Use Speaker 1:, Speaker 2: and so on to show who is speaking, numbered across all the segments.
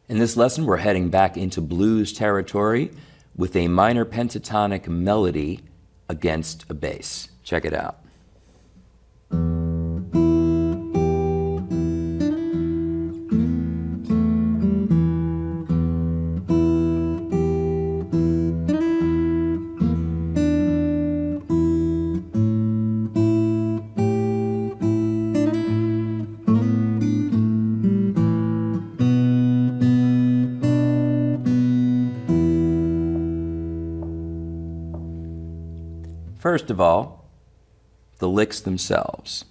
Speaker 1: In this lesson, we're heading back into blues territory with a minor pentatonic melody against a bass. Check it out. First of all, the licks themselves.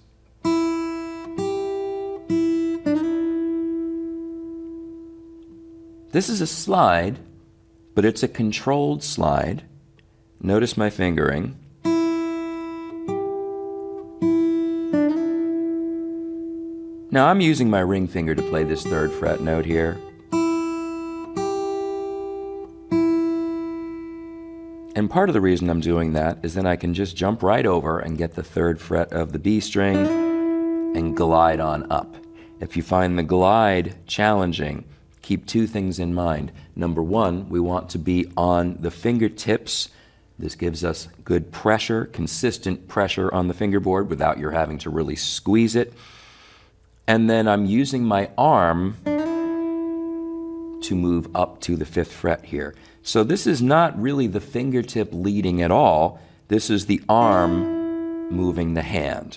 Speaker 1: This is a slide, but it's a controlled slide. Notice my fingering. Now I'm using my ring finger to play this 3rd fret note here. And part of the reason I'm doing that is then I can just jump right over and get the 3rd fret of the B string and glide on up. If you find the glide challenging, keep 2 things in mind. Number 1, we want to be on the fingertips. This gives us good pressure, consistent pressure on the fingerboard without your having to really squeeze it. And then I'm using my arm to move up to the 5th fret here. So this is not really the fingertip leading at all. This is the arm moving the hand,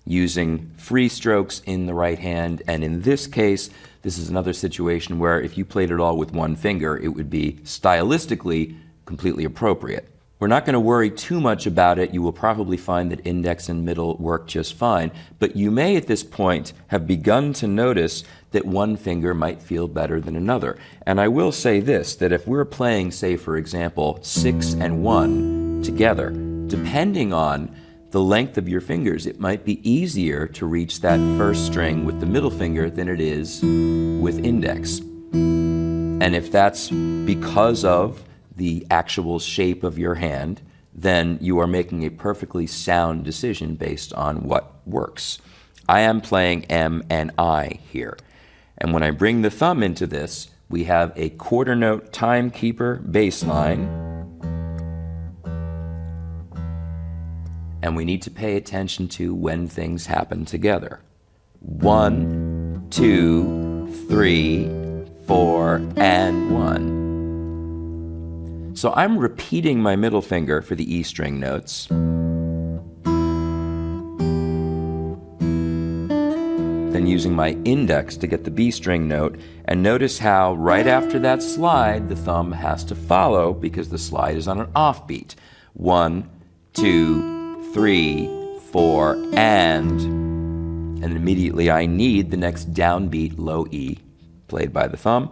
Speaker 1: using free strokes in the right hand. And in this case, this is another situation where if you played it all with one finger, it would be stylistically completely appropriate. We're not going to worry too much about it. You will probably find that index and middle work just fine. But you may at this point have begun to notice that one finger might feel better than another. And I will say this, that if we're playing, say, for example, 6 and 1 together, depending on the length of your fingers, it might be easier to reach that 1st string with the middle finger than it is with index. And if that's because of the actual shape of your hand, then you are making a perfectly sound decision based on what works. I am playing M and I here. And when I bring the thumb into this, we have a 1/4 note timekeeper bass line. And we need to pay attention to when things happen together. 1, 2, 3, 4, and 1. So I'm repeating my middle finger for the E string notes. Then using my index to get the B string note. And notice how right after that slide, the thumb has to follow because the slide is on an offbeat. 1, 2, 3, 4, and immediately I need the next downbeat low E played by the thumb.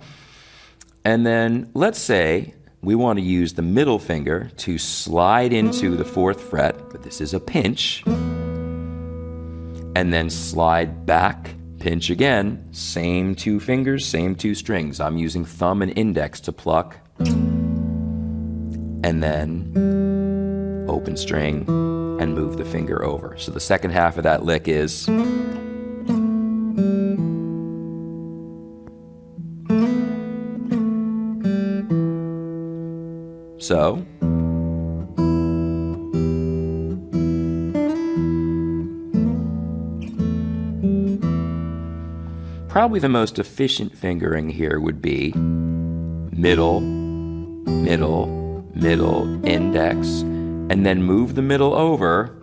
Speaker 1: And then let's say we want to use the middle finger to slide into the 4th fret, but this is a pinch. And then slide back, pinch again, same 2 fingers, same 2 strings. I'm using thumb and index to pluck. And then open string and move the finger over. So the second half of that lick is so. Probably the most efficient fingering here would be middle, middle, middle, index, and then move the middle over,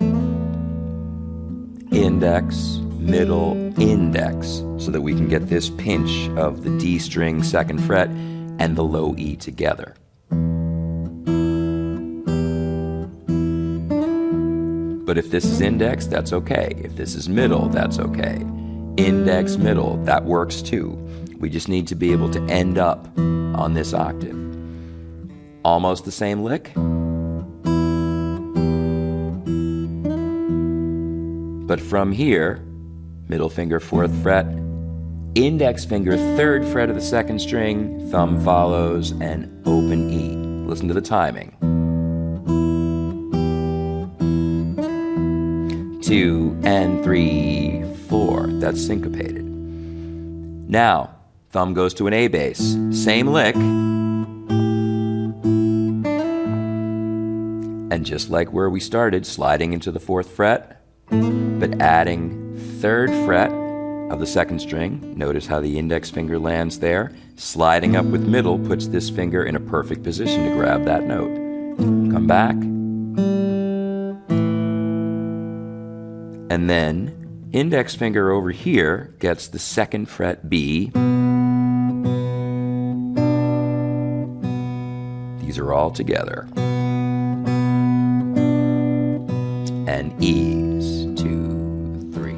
Speaker 1: index, middle, index, so that we can get this pinch of the D string 2nd fret and the low E together. But if this is index, that's okay. If this is middle, that's okay. Index, middle, that works too. We just need to be able to end up on this octave. Almost the same lick. But from here, middle finger 4th fret, index finger 3rd fret of the 2nd string, thumb follows, and open E. Listen to the timing. 2 and 3, 4. That's syncopated. Now, thumb goes to an A bass. Same lick. And just like where we started, sliding into the 4th fret, but adding 3rd fret of the 2nd string. Notice how the index finger lands there. Sliding up with middle puts this finger in a perfect position to grab that note. Come back. And then index finger over here gets the 2nd fret B. These are all together. And E's, 2, 3.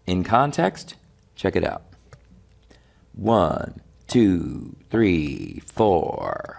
Speaker 1: In context, check it out. 1, 2, 3, 4.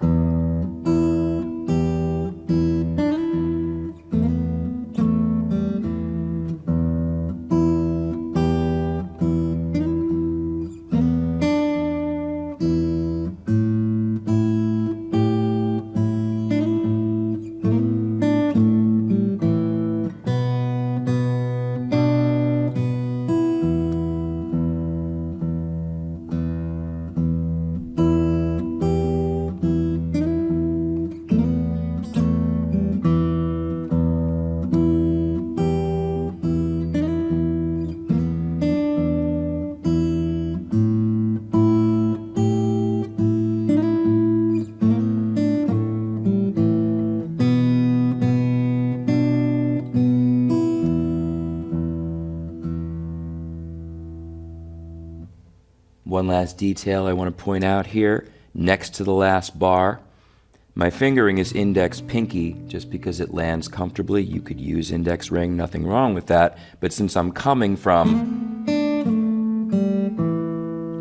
Speaker 1: One last detail I want to point out here, next to the last bar, my fingering is index pinky just because it lands comfortably. You could use index ring, nothing wrong with that, but since I'm coming from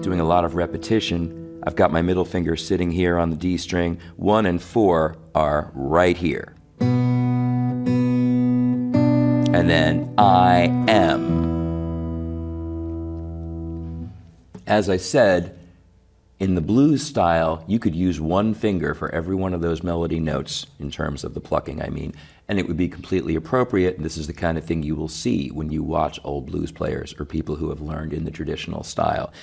Speaker 1: doing a lot of repetition, I've got my middle finger sitting here on the D string. 1 and 4 are right here. And then I am. As I said, in the blues style, you could use one finger for every one of those melody notes, in terms of the plucking, I mean, and it would be completely appropriate. And this is the kind of thing you will see when you watch old blues players or people who have learned in the traditional style.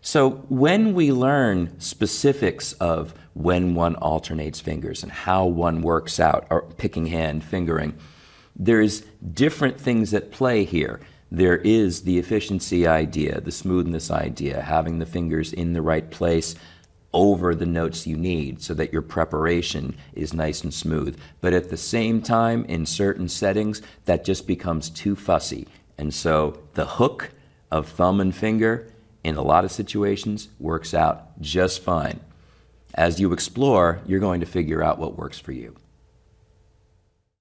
Speaker 1: So when we learn specifics of when one alternates fingers and how one works out, or picking hand, fingering, there's different things at play here. There is the efficiency idea, the smoothness idea, having the fingers in the right place over the notes you need so that your preparation is nice and smooth. But at the same time, in certain settings, that just becomes too fussy. And so the hook of thumb and finger in a lot of situations works out just fine. As you explore, you're going to figure out what works for you.